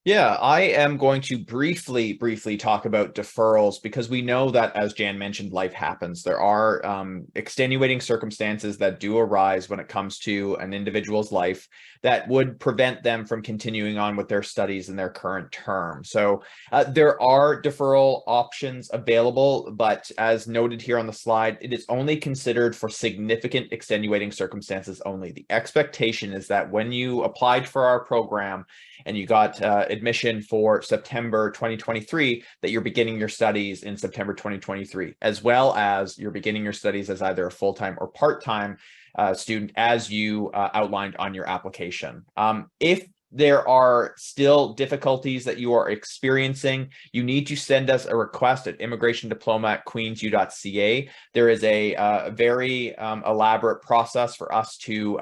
Speaker 1: Yeah, I am going to briefly talk about deferrals, because we know that, as Jan mentioned, life happens. There are extenuating circumstances that do arise when it comes to an individual's life that would prevent them from continuing on with their studies in their current term. So there are deferral options available, but as noted here on the slide, it is only considered for significant extenuating circumstances only. The expectation is that when you applied for our program and you got admission for September 2023, that you're beginning your studies in September 2023, as well as you're beginning your studies as either a full-time or part-time student, as you outlined on your application. If there are still difficulties that you are experiencing, you need to send us a request at immigrationdiploma@queensu.ca. There is a very elaborate process for us to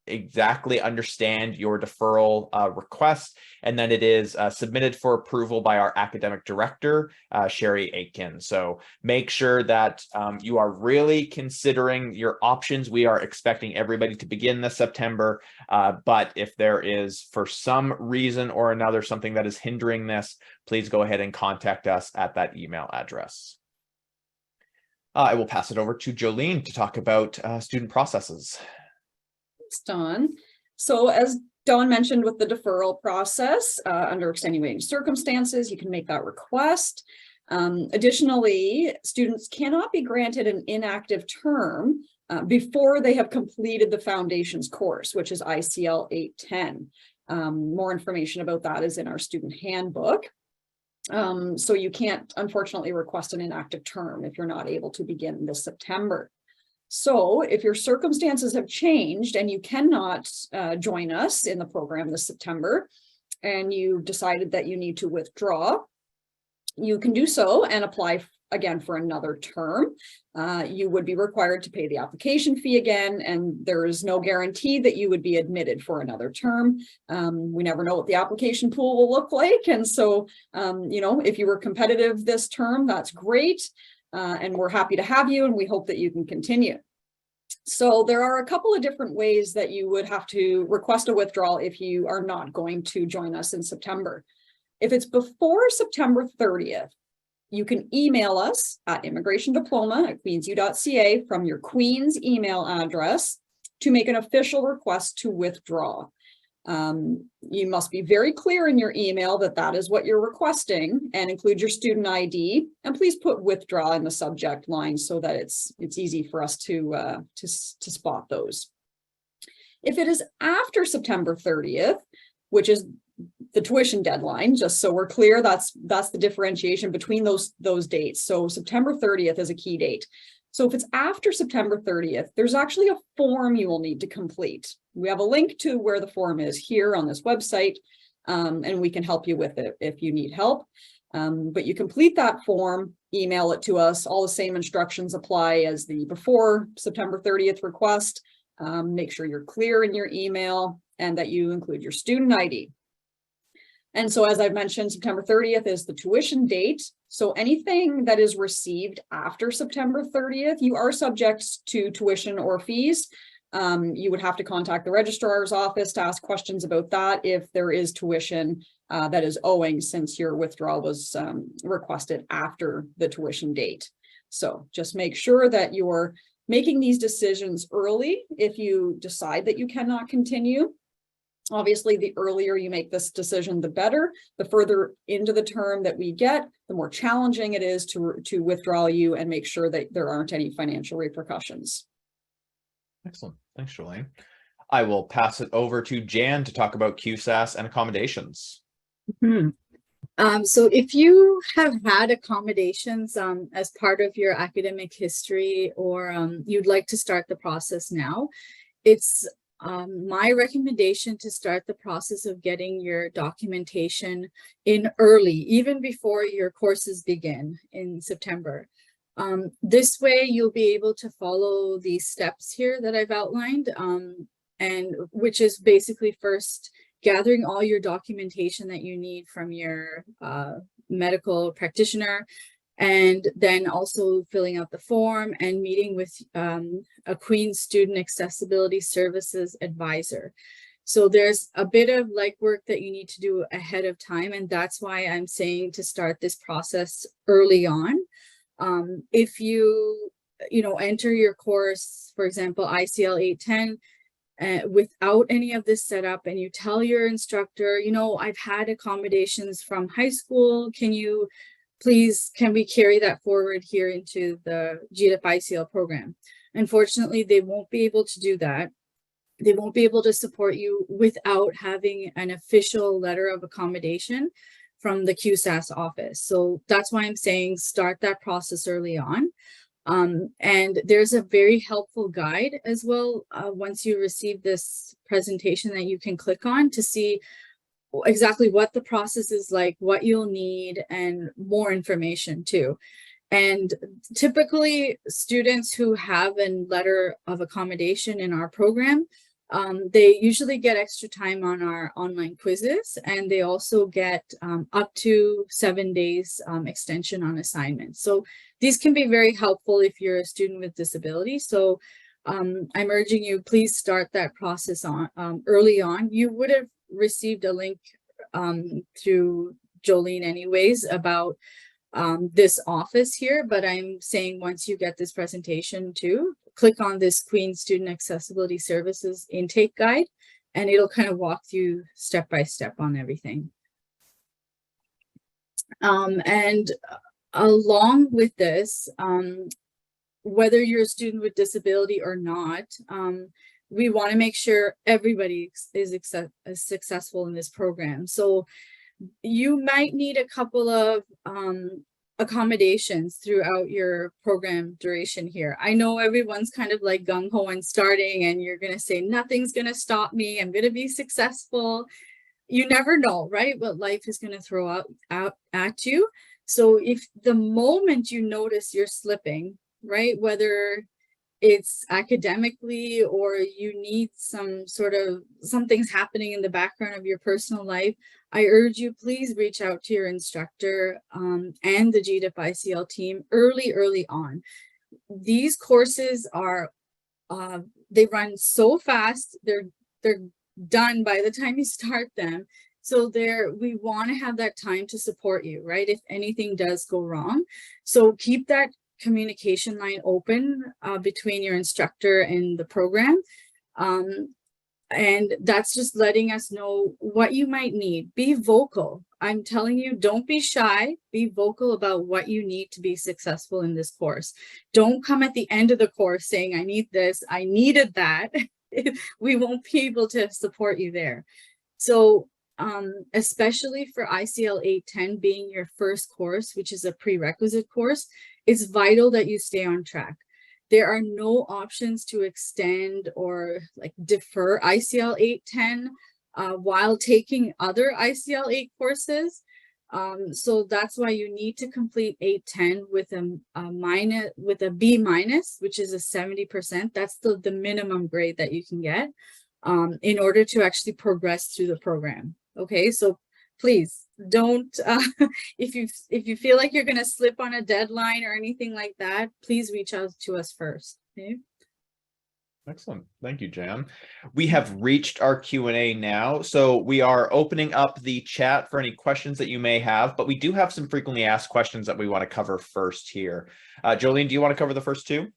Speaker 1: exactly understand your deferral request, and then it is submitted for approval by our academic director, Sherry Aiken. So make sure that you are really considering your options. We are expecting everybody to begin this September, but if there is, for some reason or another, something that is hindering this, please go ahead and contact us at that email address. I will pass it over to Jolene to talk about student processes.
Speaker 2: Thanks, Don. So as Don mentioned with the deferral process, under extenuating circumstances, you can make that request. Additionally, students cannot be granted an inactive term before they have completed the foundations course, which is ICL 810. More information about that is in our student handbook. So you can't, unfortunately, request an inactive term if you're not able to begin this September. So if your circumstances have changed and you cannot join us in the program this September, and you decided that you need to withdraw, you can do so and apply again for another term. You would be required to pay the application fee again, and there is no guarantee that you would be admitted for another term. We never know what the application pool will look like. And so, you know, if you were competitive this term, that's great. And we're happy to have you, and we hope that you can continue. So there are a couple of different ways that you would have to request a withdrawal if you are not going to join us in September. If it's before September 30th, you can email us at immigrationdiploma@queensu.ca from your Queen's email address to make an official request to withdraw. You must be very clear in your email that that is what you're requesting, and include your student ID, and please put withdraw in the subject line so that it's easy for us to spot those. If it is after September 30th, which is the tuition deadline, just so we're clear, that's the differentiation between those dates. So September 30th is a key date. So if it's after September 30th, there's actually a form you will need to complete. We have a link to where the form is here on this website, and we can help you with it if you need help. But you complete that form, email it to us. All the same instructions apply as the before September 30th request. Make sure you're clear in your email and that you include your student ID. And so, as I've mentioned, September 30th is the tuition date. So anything that is received after September 30th, you are subject to tuition or fees. You would have to contact the registrar's office to ask questions about that if there is tuition that is owing, since your withdrawal was requested after the tuition date. So just make sure that you're making these decisions early if you decide that you cannot continue. Obviously, the earlier you make this decision, the better. The further into the term that we get, the more challenging it is to withdraw you and make sure that there aren't any financial repercussions.
Speaker 1: Excellent. Thanks, Jolene. I will pass it over to Jan to talk about QSAS and accommodations.
Speaker 3: So if you have had accommodations as part of your academic history, or you'd like to start the process now, it's my recommendation to start the process of getting your documentation in early, even before your courses begin in September. This way you'll be able to follow these steps here that I've outlined, and which is basically first gathering all your documentation that you need from your medical practitioner, and then also filling out the form and meeting with a Queen's Student Accessibility Services advisor. So there's a bit of legwork that you need to do ahead of time, and that's why I'm saying to start this process early on. If you enter your course, for example, ICL 810, without any of this set up, and you tell your instructor, I've had accommodations from high school, can we carry that forward here into the GDIP ICL program? Unfortunately, they won't be able to do that. They won't be able to support you without having an official letter of accommodation from the QSAS office. So that's why I'm saying start that process early on. And there's a very helpful guide as well once you receive this presentation that you can click on to see exactly what the process is like, what you'll need, and more information too. And typically students who have a letter of accommodation in our program, They usually get extra time on our online quizzes, and they also get up to 7 days extension on assignments. So these can be very helpful if you're a student with disability. So I'm urging you, please start that process on early on. You would have received a link through Jolene anyways about this office here, but I'm saying once you get this presentation too, click on this Queen Student Accessibility Services intake guide, and it'll kind of walk you step by step on everything. And along with this, whether you're a student with disability or not, we want to make sure everybody is successful in this program. So you might need a couple of accommodations throughout your program duration here. I know everyone's kind of like gung-ho and starting, and you're going to say, nothing's going to stop me. I'm going to be successful. You never know, right? What life is going to throw out at you. So if the moment you notice you're slipping, right, whether it's academically or you need some sort of, something's happening in the background of your personal life, I urge you, please reach out to your instructor and the GDIP ICL team early on. These courses are, they run so fast, they're done by the time you start them. So we want to have that time to support you, right? If anything does go wrong. So keep that communication line open between your instructor and the program. And that's just letting us know what you might need. Be vocal. I'm telling you, don't be shy. Be vocal about what you need to be successful in this course. Don't come at the end of the course saying, I need this, I needed that. We won't be able to support you there. So especially for ICL 810 being your first course, which is a prerequisite course, it's vital that you stay on track. There are no options to extend or like defer ICL 810 while taking other ICL 8 courses. So that's why you need to complete 810 with a B minus, which is a 70%. That's the minimum grade that you can get in order to actually progress through the program. Okay, so please don't, if you feel like you're going to slip on a deadline or anything like that, please reach out to us first. Okay.
Speaker 1: Excellent. Thank you, Jan. We have reached our Q&A now. So we are opening up the chat for any questions that you may have, but we do have some frequently asked questions that we want to cover first here. Jolene, do you want to cover the first two?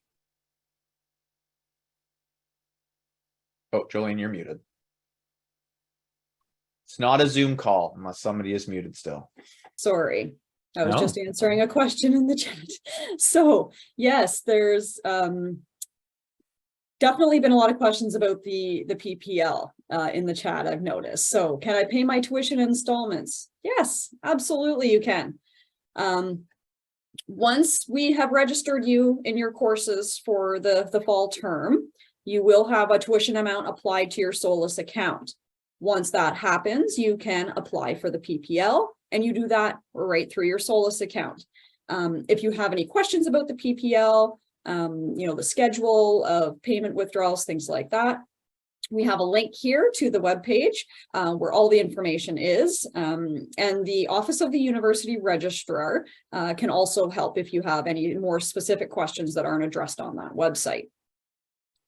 Speaker 1: Oh, Jolene, you're muted. It's not a Zoom call unless somebody is muted still.
Speaker 2: Sorry, I was just answering a question in the chat. So yes, there's definitely been a lot of questions about the PPL in the chat, I've noticed. So can I pay my tuition installments? Yes, absolutely you can. Once we have registered you in your courses for the fall term, you will have a tuition amount applied to your SOLAS account. Once that happens, you can apply for the PPL, and you do that right through your SOLAS account. If you have any questions about the PPL, you know, the schedule of payment withdrawals, things like that, we have a link here to the webpage where all the information is. And the Office of the University Registrar can also help if you have any more specific questions that aren't addressed on that website.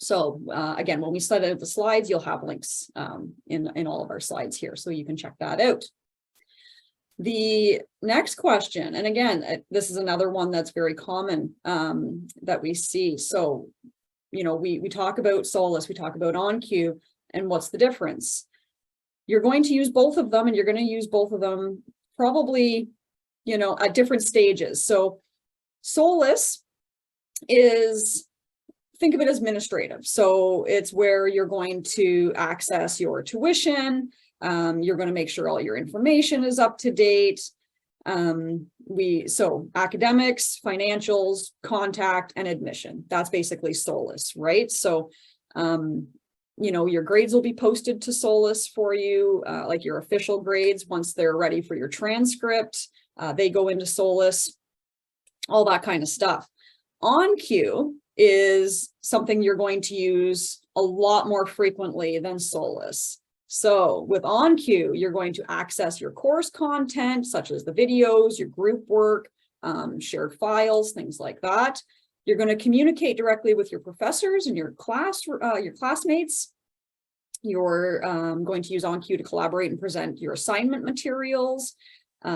Speaker 2: So again, when we set out the slides, you'll have links in all of our slides here, so you can check that out. The next question, and again, this is another one that's very common that we see. So, you know, we talk about SOLAS, we talk about OnCue, and what's the difference? You're going to use both of them, and you're going to use both of them probably, you know, at different stages. So SOLAS is, think of it as administrative. So it's where you're going to access your tuition. You're going to make sure all your information is up to date. So academics, financials, contact, and admission. That's basically SOLAS, right? So, you know, your grades will be posted to SOLAS for you, like your official grades. Once they're ready for your transcript, they go into SOLAS, all that kind of stuff. OnCue is something you're going to use a lot more frequently than Solus. So with OnCue, you're going to access your course content, such as the videos, your group work, shared files, things like that. You're going to communicate directly with your professors and your classmates. You're going to use OnCue to collaborate and present your assignment materials,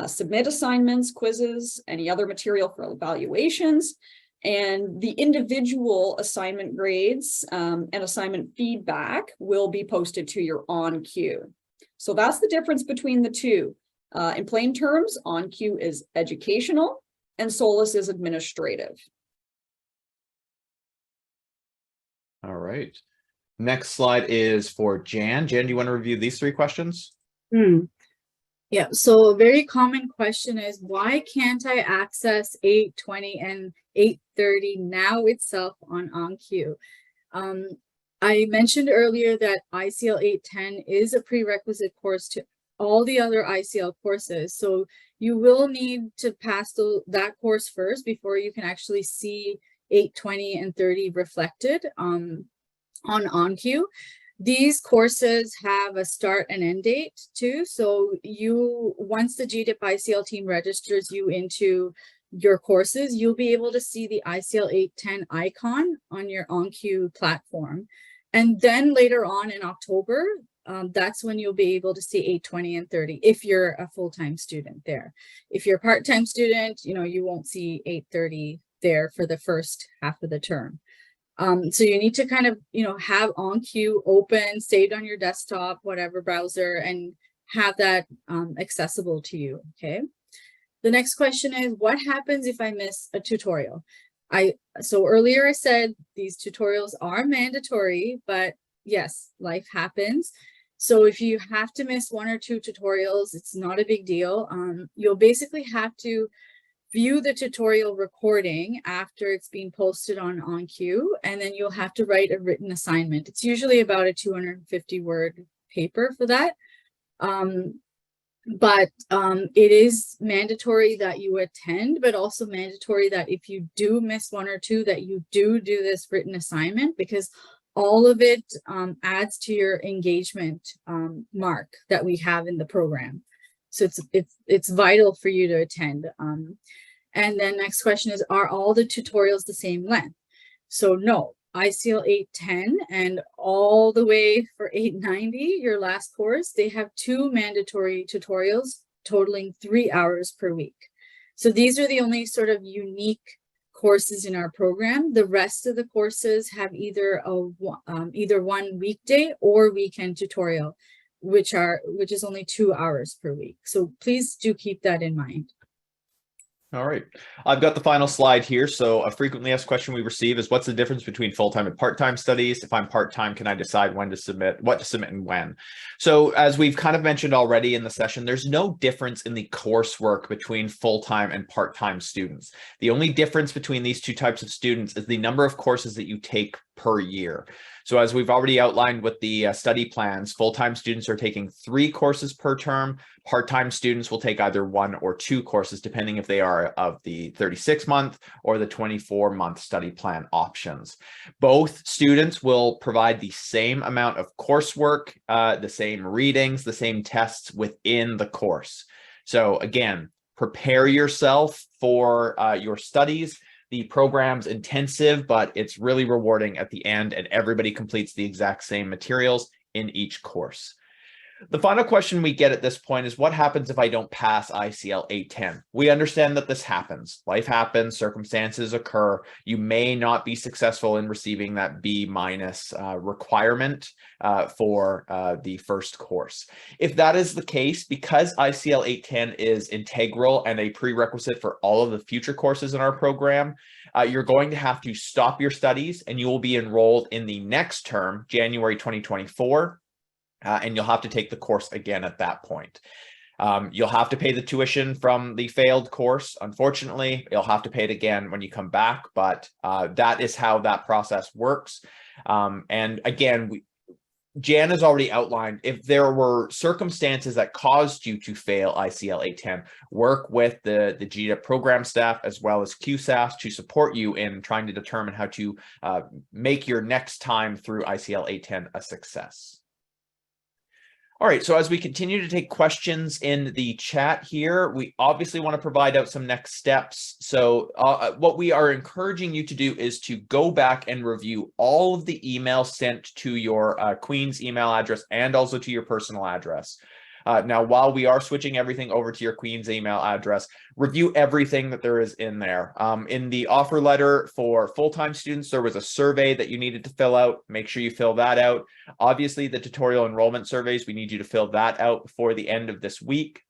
Speaker 2: submit assignments, quizzes, any other material for evaluations. And the individual assignment grades and assignment feedback will be posted to your OnCue. So that's the difference between the two. In plain terms, OnCue is educational and Solus is administrative.
Speaker 1: All right. Next slide is for Jan. Jan, do you want to review these 3 questions?
Speaker 3: Yeah, so a very common question is, why can't I access 820 and 830 now itself on OnCue? I mentioned earlier that ICL 810 is a prerequisite course to all the other ICL courses. So you will need to pass that course first before you can actually see 820 and 30 reflected on OnCue. These courses have a start and end date too. So once the GDIP ICL team registers you into your courses, you'll be able to see the ICL 810 icon on your OnCue platform. And then later on in October, that's when you'll be able to see 820 and 30 if you're a full-time student there. If you're a part-time student, you won't see 830 there for the first half of the term. So you need to kind of, have OnCue open, saved on your desktop, whatever browser, and have that accessible to you, okay? The next question is, what happens if I miss a tutorial? So earlier I said these tutorials are mandatory, but yes, life happens. So if you have to miss 1 or 2 tutorials, it's not a big deal. You'll basically have to view the tutorial recording after it's been posted on OnCue, and then you'll have to write a written assignment. It's usually about a 250-word paper for that. But it is mandatory that you attend, but also mandatory that if you do miss 1 or 2, that you do this written assignment, because all of it adds to your engagement mark that we have in the program. So it's vital for you to attend. And then next question is, are all the tutorials the same length? So no, ICL 810 and all the way for 890, your last course, they have 2 mandatory tutorials totaling 3 hours per week. So these are the only sort of unique courses in our program. The rest of the courses have either one weekday or weekend tutorial, which is only 2 hours per week. So please do keep that in mind.
Speaker 1: All right. I've got the final slide here. So a frequently asked question we receive is, what's the difference between full-time and part-time studies? If I'm part-time, can I decide what to submit and when? So as we've kind of mentioned already in the session, there's no difference in the coursework between full-time and part-time students. The only difference between these 2 types of students is the number of courses that you take per year. So as we've already outlined with the study plans, full-time students are taking 3 courses per term. Part-time students will take either 1 or 2 courses, depending if they are of the 36-month or the 24-month study plan options. Both students will provide the same amount of coursework, the same readings, the same tests within the course. So again, prepare yourself for your studies. The program's intensive, but it's really rewarding at the end, and everybody completes the exact same materials in each course. The final question we get at this point is, what happens if I don't pass ICL 810? We understand that this happens. Life happens, circumstances occur. You may not be successful in receiving that B- requirement for the first course. If that is the case, because ICL 810 is integral and a prerequisite for all of the future courses in our program, you're going to have to stop your studies, and you will be enrolled in the next term, January 2024. And you'll have to take the course again at that point. You'll have to pay the tuition from the failed course. Unfortunately, you'll have to pay it again when you come back, but that is how that process works. And again, Jan has already outlined, if there were circumstances that caused you to fail ICL 810, work with the GDIP program staff as well as QSAFs to support you in trying to determine how to make your next time through ICL 810 a success. All right, so as we continue to take questions in the chat here, we obviously want to provide out some next steps. So what we are encouraging you to do is to go back and review all of the emails sent to your Queen's email address and also to your personal address. Now, while we are switching everything over to your Queen's email address, review everything that there is in there. In the offer letter for full-time students, there was a survey that you needed to fill out. Make sure you fill that out. Obviously, the tutorial enrollment surveys, we need you to fill that out before the end of this week.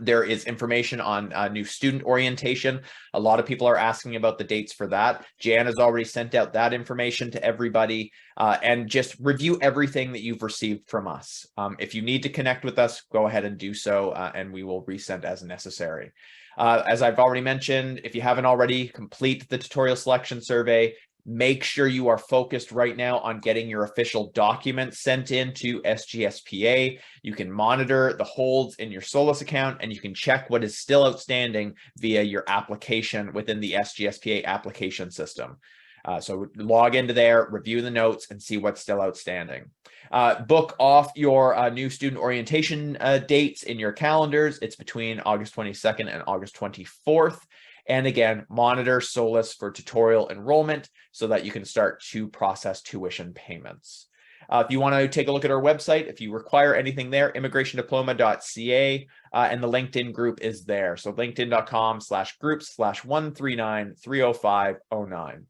Speaker 1: There is information on new student orientation. A lot of people are asking about the dates for that. Jan has already sent out that information to everybody, and just review everything that you've received from us. If you need to connect with us, go ahead and do so, and we will resend as necessary. As I've already mentioned, if you haven't already, complete the tutorial selection survey. Make sure you are focused right now on getting your official documents sent in to SGSPA. You can monitor the holds in your Solus account, and you can check what is still outstanding via your application within the SGSPA application system. So log into there, review the notes, and see what's still outstanding. Book off your new student orientation dates in your calendars. It's between August 22nd and August 24th. And again, monitor Solus for tutorial enrollment so that you can start to process tuition payments. If you want to take a look at our website, if you require anything there, immigrationdiploma.ca, and the LinkedIn group is there. So linkedin.com/groups/139-30509.